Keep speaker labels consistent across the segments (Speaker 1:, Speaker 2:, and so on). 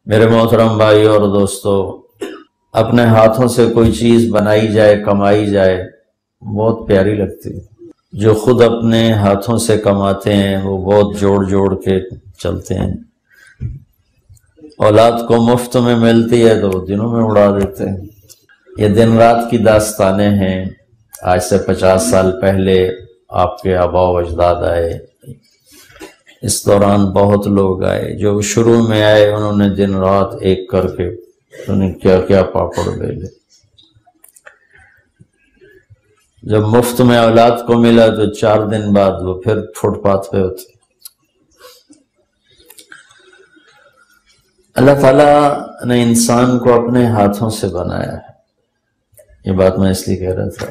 Speaker 1: میرے محترم بھائی اور دوستو، اپنے ہاتھوں سے کوئی چیز بنائی جائے، کمائی جائے، بہت پیاری لگتی ہے۔ جو خود اپنے ہاتھوں سے کماتے ہیں وہ بہت جوڑ جوڑ کے چلتے ہیں۔ اولاد کو مفت میں ملتی ہے تو وہ دنوں میں اڑا دیتے ہیں۔ یہ دن رات کی داستانیں ہیں۔ آج سے 50 سال پہلے آپ کے آباء و اجداد آئے، اس دوران بہت لوگ آئے۔ جو شروع میں آئے انہوں نے دن رات ایک کر کے انہیں کیا کیا پاپڑ بیلے۔ جب مفت میں اولاد کو ملا تو 4 دن بعد وہ پھر فٹ پاتھ پہ ہوتے۔ اللہ تعالیٰ نے انسان کو اپنے ہاتھوں سے بنایا ہے۔ یہ بات میں اس لیے کہہ رہا تھا،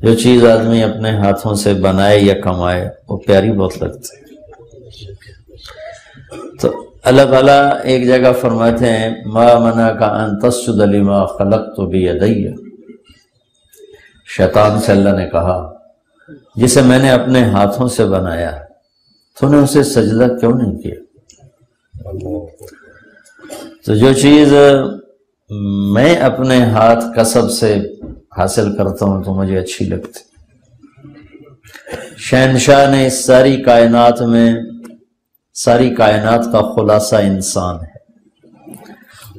Speaker 1: جو چیز آدمی اپنے ہاتھوں سے بنائے یا کمائے وہ پیاری بہت لگتی ہے۔ تو اللہ تعالیٰ ایک جگہ فرماتے ہیں ما منعک ان تسجد لما خلقت بیدی۔ شیطان سے اللہ نے کہا جسے میں نے اپنے ہاتھوں سے بنایا تو نے اسے سجدہ کیوں نہیں کیا؟ تو جو چیز میں اپنے ہاتھ کسب سے حاصل کرتا ہوں تو مجھے اچھی لگتی۔ شہنشاہ نے اس ساری کائنات کا خلاصہ انسان ہے،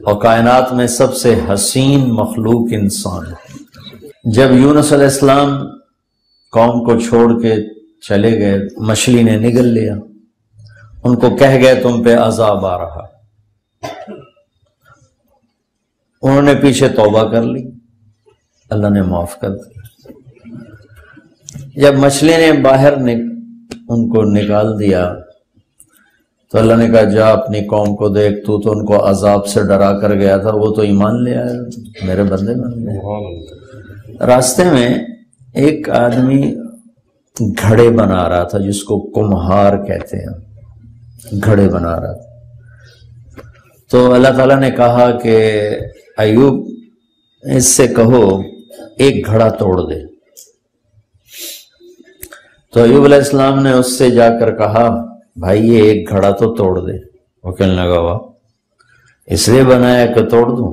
Speaker 1: اور کائنات میں سب سے حسین مخلوق انسان ہے۔ جب یونس علیہ السلام قوم کو چھوڑ کے چلے گئے، مچھلی نے نگل لیا، ان کو کہہ گئے تم پہ عذاب آ رہا۔ انہوں نے پیچھے توبہ کر لی، اللہ نے معاف کر دیا۔ جب مچھلی نے باہر ان کو نکال دیا تو اللہ نے کہا جا اپنی قوم کو دیکھ، تو ان کو عذاب سے ڈرا کر گیا تھا، وہ تو ایمان لے آیا، میرے بندے بن گئے۔ راستے میں ایک آدمی گھڑے بنا رہا تھا، جس کو کمہار کہتے ہیں، گھڑے بنا رہا تھا۔ تو اللہ تعالیٰ نے کہا کہ ایوب اس سے کہو ایک گھڑا توڑ دے۔ تو ایوب علیہ السلام نے اس سے جا کر کہا بھائی یہ ایک گھڑا تو توڑ دے۔ وہ کہنے لگا واہ، اس لیے بنایا کہ توڑ دوں؟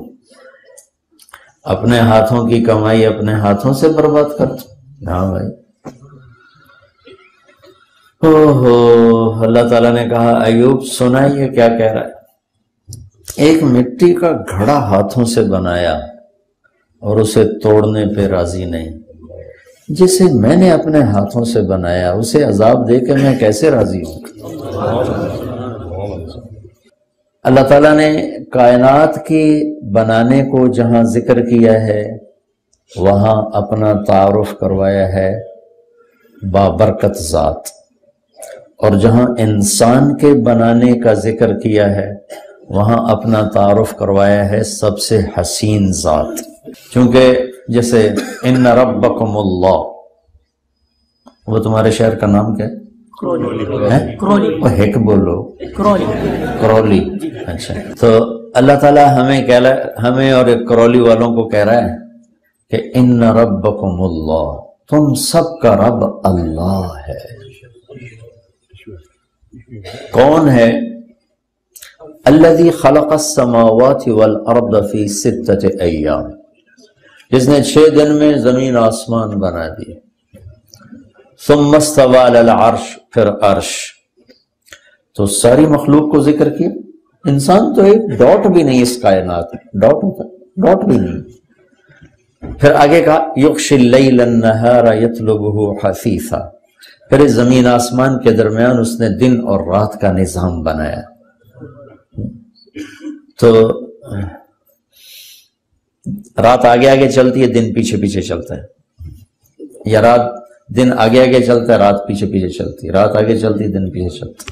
Speaker 1: اپنے ہاتھوں کی کمائی اپنے ہاتھوں سے برباد کر دوں؟ ہاں بھائی۔ اللہ تعالیٰ نے کہا ایوب سنائیے کیا کہہ رہا ہے۔ ایک مٹی کا گھڑا ہاتھوں سے بنایا اور اسے توڑنے پہ راضی نہیں، جسے میں نے اپنے ہاتھوں سے بنایا اسے عذاب دے کے میں کیسے راضی ہوں؟ اللہ تعالیٰ نے کائنات کی بنانے کو جہاں ذکر کیا ہے وہاں اپنا تعارف کروایا ہے بابرکت ذات، اور جہاں انسان کے بنانے کا ذکر کیا ہے وہاں اپنا تعارف کروایا ہے سب سے حسین ذات۔ چونکہ جیسے ان ربکم اللہ، وہ تمہارے شہر کا نام کیا ہے؟ وہ ہیک بولو، کرولی۔ اچھا، تو اللہ تعالیٰ ہمیں اور کرولی والوں کو کہہ رہا ہے کہ ان ربکم اللہ، تم سب کا رب اللہ ہے۔ کون ہے؟ الذی خلق السماوات والارض فی 6 ایام، جس نے 6 دن میں زمین آسمان بنا دیے۔ ثم استوى علی العرش، پھر عرش۔ تو ساری مخلوق کو ذکر کیا۔ انسان تو ایک ڈاٹ بھی نہیں اس کائنات میں، ڈاٹ ہوتا ہے، ڈاٹ بھی نہیں۔ پھر آگے کہا یغشی اللیل النہار یطلبہ حثیثا، پھر اس زمین آسمان کے درمیان اس نے دن اور رات کا نظام بنایا۔ تو رات آگے آگے چلتی ہے، دن پیچھے پیچھے چلتا ہے، یا دن آگے آگے چلتا ہے، رات پیچھے پیچھے چلتی ہے، رات آگے چلتی ہے، دن پیچھے چلتا ہے۔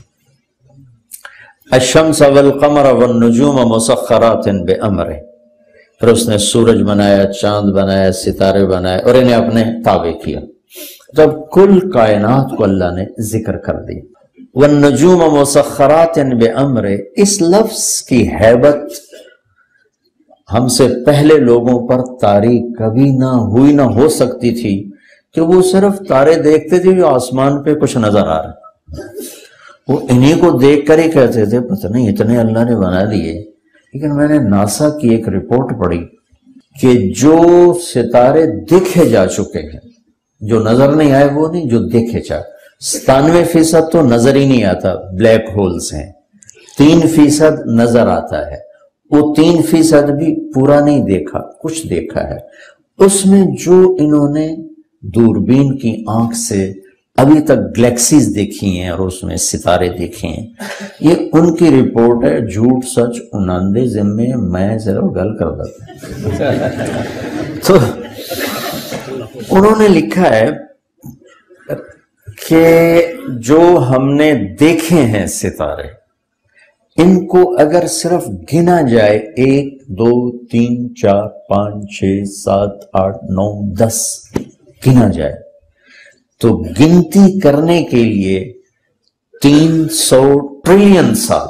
Speaker 1: الشمس والقمر والنجوم مسخرات بامرہ، پھر اس نے سورج بنایا، چاند بنایا، ستارے بنائے اور انہیں اپنے تابع کیا۔ جب کل کائنات کو اللہ نے ذکر کر دی۔ والنجوم مسخرات بامرہ، اس لفظ کی ہیبت ہم سے پہلے لوگوں پر طاری کبھی نہ ہوئی نہ ہو سکتی تھی کہ وہ صرف تارے دیکھتے تھے جو آسمان پہ کچھ نظر آ رہا، وہ انہی کو دیکھ کر ہی کہتے تھے پتہ نہیں اتنے اللہ نے بنا دیے لیکن میں نے ناسا کی ایک رپورٹ پڑھی کہ جو ستارے دیکھے جا چکے ہیں، جو نظر نہیں آئے وہ نہیں، جو دیکھے جا، 97% تو نظر ہی نہیں آتا، بلیک ہولز ہیں، 3% نظر آتا ہے، وہ 3% بھی پورا نہیں دیکھا، کچھ دیکھا ہے۔ اس میں جو انہوں نے دوربین کی آنکھ سے ابھی تک گلیکسیز دیکھی ہیں اور اس میں ستارے دیکھے ہیں، یہ ان کی رپورٹ ہے، جھوٹ سچ 99 ذمے، میں صرف گل کر دیتا ہوں۔ تو انہوں نے لکھا ہے کہ جو ہم نے دیکھے ہیں ستارے، ان کو اگر صرف گنا جائے 1 2 3 4 5 6 7 8 9 10 گنا جائے تو گنتی کرنے کے لیے 300 ٹریلین سال،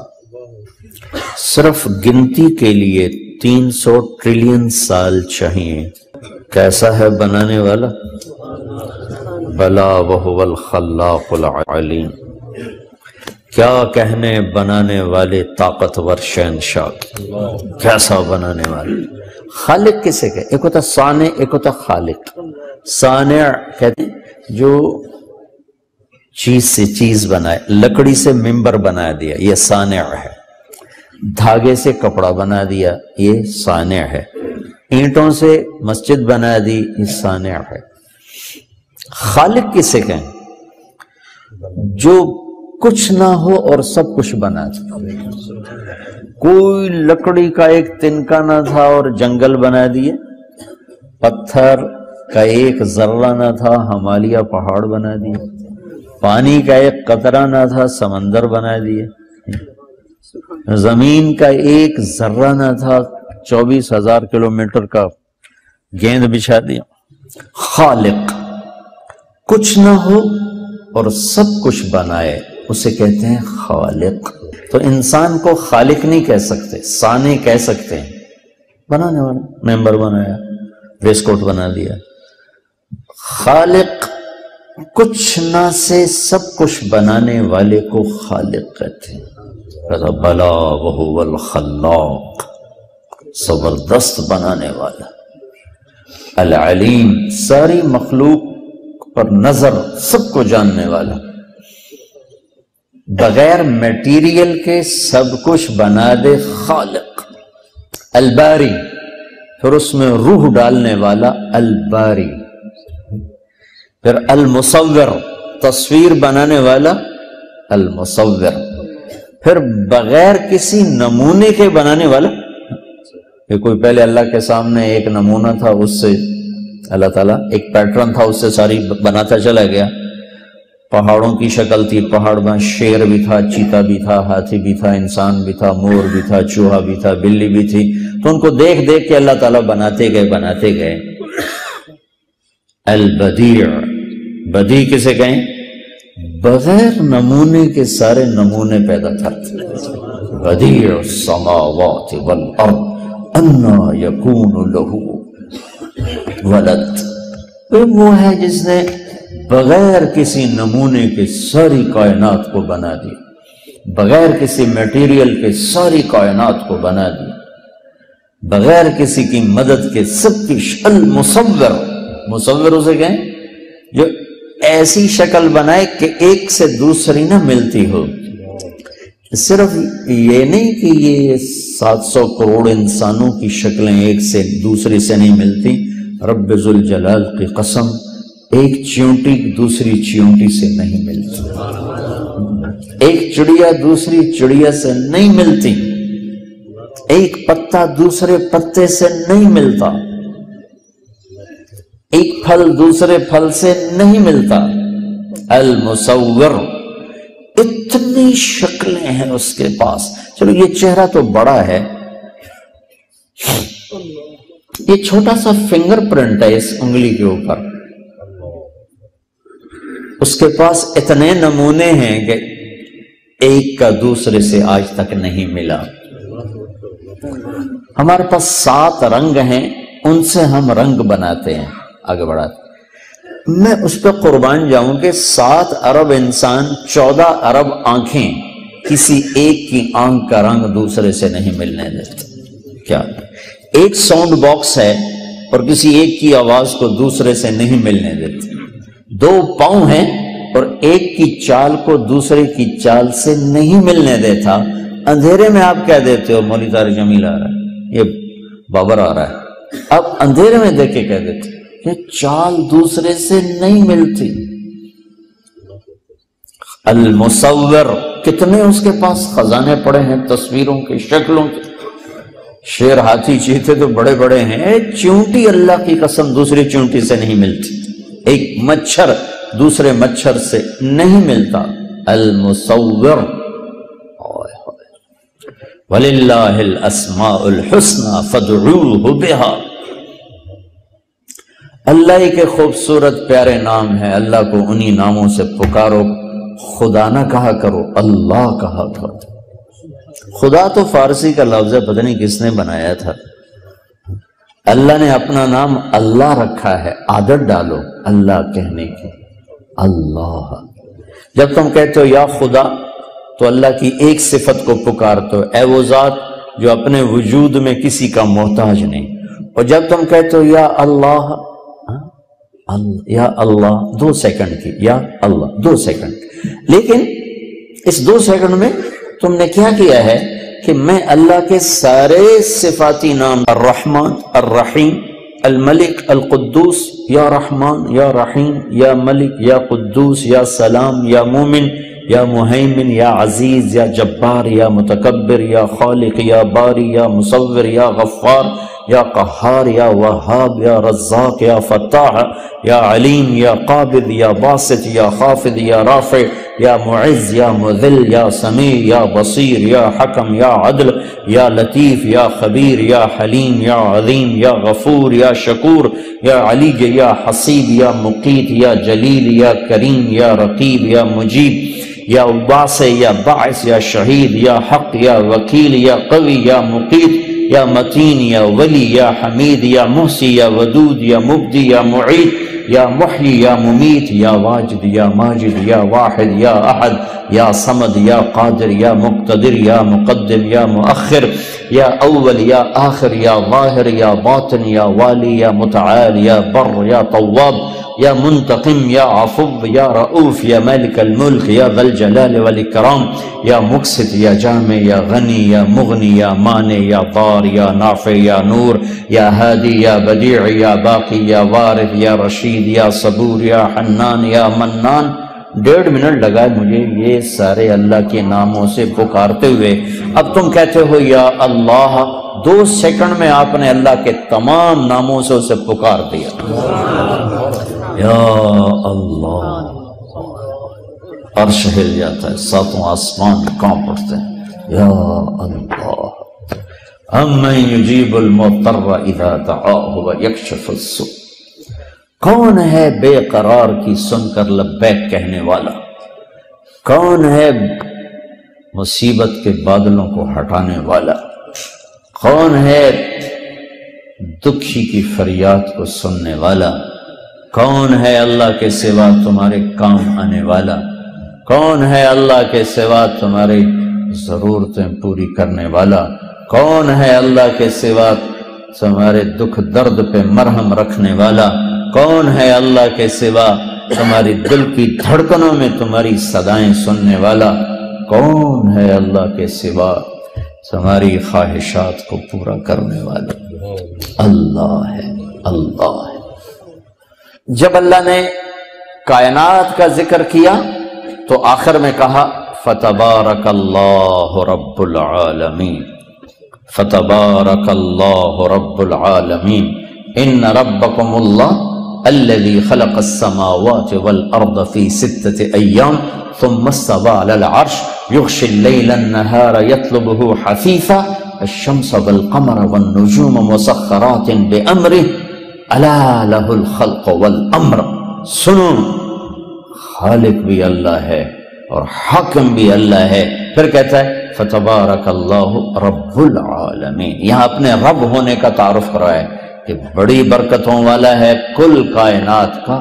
Speaker 1: صرف گنتی کے لیے 300 ٹریلین سال چاہیے۔ کیسا ہے بنانے والا؟ بلا وہو الخلاق العلیم۔ کیا کہنے بنانے والے طاقتور شہنشاہ، کیسا بنانے والے۔ خالق کسے کہتے؟ ایک ہوتا صانع، ایک ہوتا خالق۔ صانع کہتے ہیں جو چیز سے چیز بنائے، لکڑی سے ممبر بنا دیا، یہ صانع ہے۔ دھاگے سے کپڑا بنا دیا، یہ صانع ہے۔ اینٹوں سے مسجد بنا دی، یہ صانع ہے۔ خالق کسے کہیں؟ جو کچھ نہ ہو اور سب کچھ بنا دے۔ کوئی لکڑی کا ایک تنکا نہ تھا اور جنگل بنا دیے، پتھر کا ایک ذرہ نہ تھا، ہمالیہ پہاڑ بنا دیے، پانی کا ایک قطرہ نہ تھا، سمندر بنا دیے، زمین کا ایک ذرہ نہ تھا، 24,000 کلومیٹر کا گیند بچھا دیا۔ خالق، کچھ نہ ہو اور سب کچھ بنائے، اسے کہتے ہیں خالق۔ تو انسان کو خالق نہیں کہہ سکتے، صانع کہہ سکتے ہیں، بنانے والا، ممبر بنایا، ویسٹ کوٹ بنا دیا۔ خالق، کچھ نہ سے سب کچھ بنانے والے کو خالق کہتے ہیں۔ بلا وہو الخلاق، زبردست بنانے والا، العلیم، ساری مخلوق پر نظر، سب کو جاننے والا، بغیر میٹیریل کے سب کچھ بنا دے، خالق۔ الباری، پھر اس میں روح ڈالنے والا، الباری۔ پھر المصور، تصویر بنانے والا، المصور۔ پھر بغیر کسی نمونے کے بنانے والا، کہ کوئی پہلے اللہ کے سامنے ایک نمونہ تھا، اس سے اللہ تعالیٰ ایک پیٹرن تھا، اس سے ساری بناتا چلا گیا۔ پہاڑوں کی شکل تھی، پہاڑ میں شیر بھی تھا، چیتا بھی تھا، ہاتھی بھی تھا، انسان بھی تھا، مور بھی تھا، چوہا بھی تھا، بلی بھی تھی، تو ان کو دیکھ دیکھ کے اللہ تعالیٰ بناتے گئے۔ البدیع، بدیع کسے کہیں؟ بغیر نمونے کے سارے نمونے پیدا کرتے۔ بدیع السماوات والارض انا یکون لہ ولد، وہ ہے جس نے بغیر کسی نمونے کے ساری کائنات کو بنا دیا، بغیر کسی میٹیریل کے ساری کائنات کو بنا دیا، بغیر کسی کی مدد کے سب کی المصور، مصور اسے کہیں جو ایسی شکل بنائے کہ ایک سے دوسری نہ ملتی ہو۔ صرف یہ نہیں کہ یہ 700 کروڑ انسانوں کی شکلیں ایک سے دوسری سے نہیں ملتی، رب ذوالجلال کی قسم، ایک چیونٹی دوسری چیونٹی سے نہیں ملتی، ایک چڑیا دوسری چڑیا سے نہیں ملتی، ایک پتا دوسرے پتے سے نہیں ملتا، ایک پھل دوسرے پھل سے نہیں ملتا۔ المصور، اتنی شکلیں ہیں اس کے پاس۔ چلو یہ چہرہ تو بڑا ہے، یہ چھوٹا سا فنگر پرنٹ ہے اس انگلی کے اوپر، اس کے پاس اتنے نمونے ہیں کہ ایک کا دوسرے سے آج تک نہیں ملا۔ ہمارے پاس 7 رنگ ہیں، ان سے ہم رنگ بناتے ہیں، آگے بڑھاتے۔ میں اس پہ قربان جاؤں کہ 7 ارب انسان، 14 ارب آنکھیں، کسی ایک کی آنکھ کا رنگ دوسرے سے نہیں ملنے دیتے۔ کیا ایک ساؤنڈ باکس ہے اور کسی ایک کی آواز کو دوسرے سے نہیں ملنے دیتے، دو پاؤں ہیں اور ایک کی چال کو دوسرے کی چال سے نہیں ملنے دیتا، اندھیرے میں آپ کہہ دیتے ہو مولوی طارق جمیل آ رہا ہے، یہ بابر آ رہا ہے، اب اندھیرے میں دیکھ کے کہہ دیتے کہ چال دوسرے سے نہیں ملتی۔ المصور، کتنے اس کے پاس خزانے پڑے ہیں تصویروں کے، شکلوں کے، شیر ہاتھی چیتے تو بڑے بڑے ہیں، چونٹی اللہ کی قسم دوسری چونٹی سے نہیں ملتی، ایک مچھر دوسرے مچھر سے نہیں ملتا۔ المصور، وَلِلَّهِ الْأَسْمَاءُ الْحُسْنَى فَادْعُوهُ بِهَا، اللہ کے خوبصورت پیارے نام ہیں، اللہ کو انہی ناموں سے پکارو، خدا نہ کہا کرو، اللہ کہا کرو۔ خدا تو فارسی کا لفظ ہے، پتہ نہیں کس نے بنایا تھا، اللہ نے اپنا نام اللہ رکھا ہے، عادت ڈالو اللہ کہنے کی، اللہ۔ جب تم کہتے ہو یا خدا تو اللہ کی ایک صفت کو پکارتے ہو، اے وہ ذات جو اپنے وجود میں کسی کا محتاج نہیں، اور جب تم کہتے ہو یا اللہ، یا اللہ 2 سیکنڈ کی، یا اللہ 2 سیکنڈ، لیکن اس 2 سیکنڈ میں تم نے کیا کیا ہے کہ میں اللہ کے سارے صفاتی نام، الرحمن، الرحیم، الملک، القدوس، یا رحمان، یا رحیم، یا ملک، یا قدوس، یا سلام، یا مومن، یا مہیمن، یا عزیز، یا جبار، یا متکبر، یا خالق، یا باری، یا مصور، یا غفار، یا قہار، یا وہاب، یا رزاق، یا فتاح، یا علیم، یا قابض، یا باسط، یا خافض، یا رافع، یا معز، یا مذل، یا سمیع، یا بصیر، یا حکم، یا عدل، یا لطیف، یا خبیر، یا حلیم، یا عظیم، یا غفور، یا شکور، یا علی، یا حسیب، یا مقیت، یا جلیل، یا کریم، یا رقیب، یا مجیب، یا واسع، یا باعث، یا شہید، یا حق، یا وکیل، یا قوی، یا مقیت، یا متین، یا ولی، یا حمید، یا محسی، یا ودود، یا مبدی، یا معید، یا محیی، یا ممیت، یا واجد، یا ماجد، یا واحد، یا احد، یا صمد، یا قادر، یا مقتدر، یا مقدم، یا مؤخر، یا اول، یا آخر، یا ظاہر، یا باطن، یا والی، یا متعال، یا بر، یا طواب، یا منتقم، یا عفو، یا رؤوف، یا مالک الملک، یا ذا الجلال والاکرام، یا مقسط، یا جامع، یا غنی، یا مغنی، یا مانع، یا ضار، یا نافع، یا نور، یا ہادی، یا بدیع، یا باقی، یا وارث، یا رشید، یا صبور، یا حنان، یا منان۔ 1.5 منٹ لگا مجھے یہ سارے اللہ کے ناموں سے پکارتے ہوئے، اب تم کہتے ہو یا اللہ، 2 سیکنڈ میں آپ نے اللہ کے تمام ناموں سے اسے پکار دیا، یا اللہ، عرش ہل جاتا ہے، 7 آسمان کانپ اٹھتے ہیں، یا اللہ۔ امن یجیب المضطر اذا دعاہ ویکشف السوء، کون ہے بے قرار کی سن کر لبیک کہنے والا، کون ہے مصیبت کے بادلوں کو ہٹانے والا، کون ہے دکھی کی فریاد کو سننے والا، کون ہے اللہ کے سوا تمہارے کام آنے والا، کون ہے اللہ کے سوا تمہاری ضرورتیں پوری کرنے والا، کون ہے اللہ کے سوا تمہارے دکھ درد پہ مرہم رکھنے والا، کون ہے اللہ کے سوا تمہاری دل کی دھڑکنوں میں تمہاری صدائیں سننے والا، کون ہے اللہ کے سوا تمہاری خواہشات کو پورا کرنے والا، اللہ ہے، اللہ ہے۔ جب اللہ نے کائنات کا ذکر کیا تو آخر میں کہا فتبارک اللہ رب العالمین، فتبارک اللہ رب العالمین، ان ربکم اللہ الذي خلق السماوات والأرض في 6 أيام ثم استوى على العرش يغشي الليل النهار يطلبه حثيثا الشمس والقمر والنجوم مسخرات بأمره ألا له الخلق والأمر۔ سنو، خالق بھی اللہ ہے اور حاکم بھی اللہ ہے۔ پھر کہتا ہے فتبارک اللہ رب العالمین، یہاں اپنے رب ہونے کا تعارف کرایا ہے کہ بڑی برکتوں والا ہے، کل کائنات کا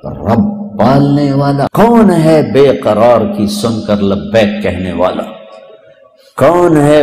Speaker 1: رب، پالنے والا۔ کون ہے بے قرار کی سن کر لبیک کہنے والا، کون ہے